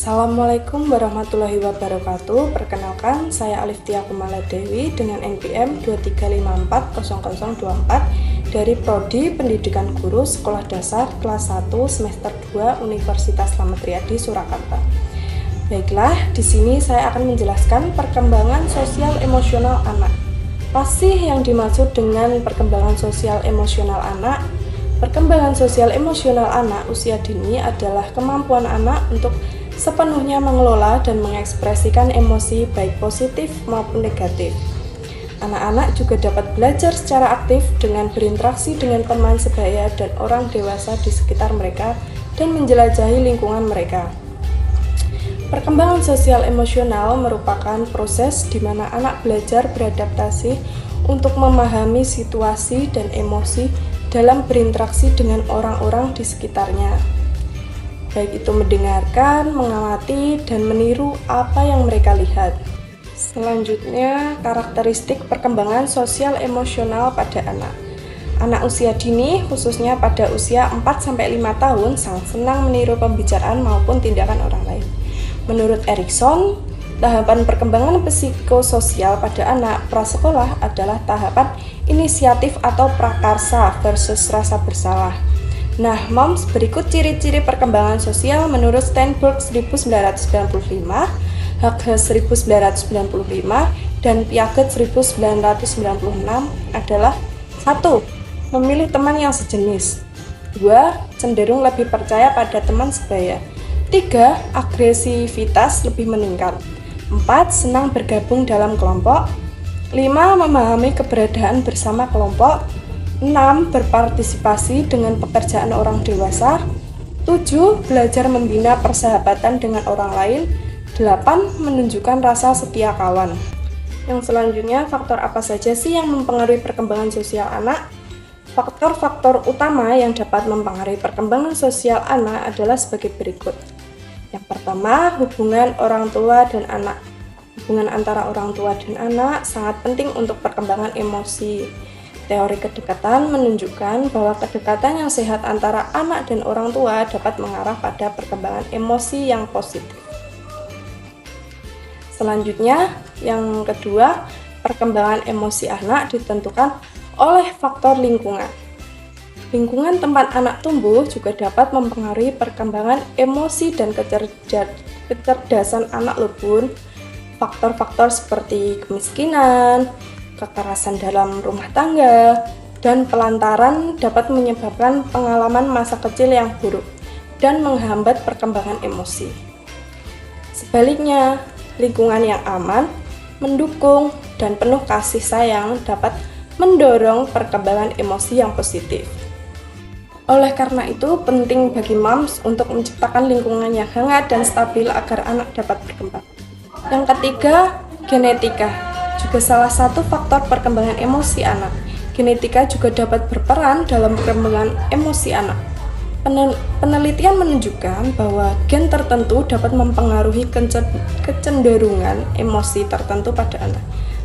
Assalamualaikum warahmatullahi wabarakatuh. Perkenalkan, saya Aliftia Kumala Dewi dengan NPM 23540024 dari Prodi Pendidikan Guru Sekolah Dasar kelas 1 semester 2 Universitas Slamet Riyadi Surakarta. Baiklah, di sini saya akan menjelaskan perkembangan sosial emosional anak. Apa sih yang dimaksud dengan perkembangan sosial emosional anak? Perkembangan sosial emosional anak usia dini adalah kemampuan anak untuk sepenuhnya mengelola dan mengekspresikan emosi baik positif maupun negatif. Anak-anak juga dapat belajar secara aktif dengan berinteraksi dengan teman sebaya dan orang dewasa di sekitar mereka dan menjelajahi lingkungan mereka. Perkembangan sosial emosional merupakan proses di mana anak belajar beradaptasi untuk memahami situasi dan emosi dalam berinteraksi dengan orang-orang di sekitarnya. Baik itu mendengarkan, mengamati, dan meniru apa yang mereka lihat. Selanjutnya, karakteristik perkembangan sosial emosional pada anak. Anak usia dini, khususnya pada usia 4-5 tahun, sangat senang meniru pembicaraan maupun tindakan orang lain. Menurut Erikson, tahapan perkembangan psikososial pada anak prasekolah adalah tahapan inisiatif atau prakarsa versus rasa bersalah. Nah, Moms, berikut ciri-ciri perkembangan sosial menurut Steinberg 1995, Huggins 1995, dan Piaget 1996 adalah 1. Memilih teman yang sejenis. 2. Cenderung lebih percaya pada teman sebaya. 3. Agresivitas lebih meningkat. 4. Senang bergabung dalam kelompok. 5. Memahami keberadaan bersama kelompok. 6. Berpartisipasi dengan pekerjaan orang dewasa. 7. Belajar membina persahabatan dengan orang lain. 8. Menunjukkan rasa setia kawan. Yang selanjutnya, faktor apa saja sih yang mempengaruhi perkembangan sosial anak? Faktor-faktor utama yang dapat mempengaruhi perkembangan sosial anak adalah sebagai berikut. Yang pertama, hubungan orang tua dan anak. Hubungan antara orang tua dan anak sangat penting untuk perkembangan emosi. Teori kedekatan menunjukkan bahwa kedekatan yang sehat antara anak dan orang tua dapat mengarah pada perkembangan emosi yang positif. Selanjutnya, yang kedua, perkembangan emosi anak ditentukan oleh faktor lingkungan. Lingkungan tempat anak tumbuh juga dapat mempengaruhi perkembangan emosi dan kecerdasan anak lebur. Faktor-faktor seperti kemiskinan, kekerasan dalam rumah tangga, dan pelantaran dapat menyebabkan pengalaman masa kecil yang buruk dan menghambat perkembangan emosi. Sebaliknya, lingkungan yang aman, mendukung, dan penuh kasih sayang dapat mendorong perkembangan emosi yang positif. Oleh karena itu, penting bagi moms untuk menciptakan lingkungan yang hangat dan stabil agar anak dapat berkembang. Yang ketiga, genetika. Juga salah satu faktor perkembangan emosi anak. Genetika juga dapat berperan dalam perkembangan emosi anak. Penelitian menunjukkan bahwa gen tertentu dapat mempengaruhi kecenderungan emosi tertentu pada anak.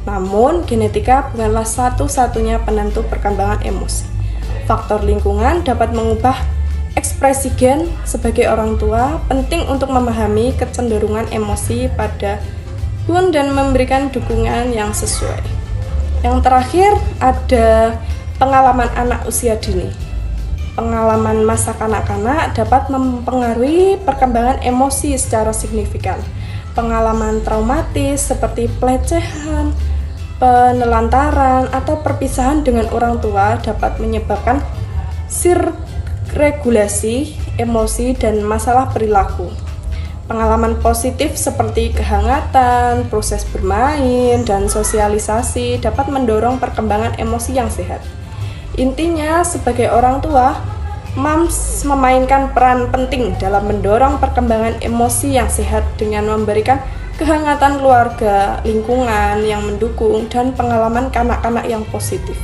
Namun, genetika bukanlah satu-satunya penentu perkembangan emosi. Faktor lingkungan dapat mengubah ekspresi gen. Sebagai orang tua, penting untuk memahami kecenderungan emosi pada dan memberikan dukungan yang sesuai. Yang terakhir ada pengalaman anak usia dini. Pengalaman masa kanak-kanak dapat mempengaruhi perkembangan emosi secara signifikan. Pengalaman traumatis seperti pelecehan, penelantaran, atau perpisahan dengan orang tua dapat menyebabkan regulasi emosi dan masalah perilaku. Pengalaman positif seperti kehangatan, proses bermain, dan sosialisasi dapat mendorong perkembangan emosi yang sehat. Intinya, sebagai orang tua, moms memainkan peran penting dalam mendorong perkembangan emosi yang sehat dengan memberikan kehangatan keluarga, lingkungan yang mendukung, dan pengalaman kanak-kanak yang positif.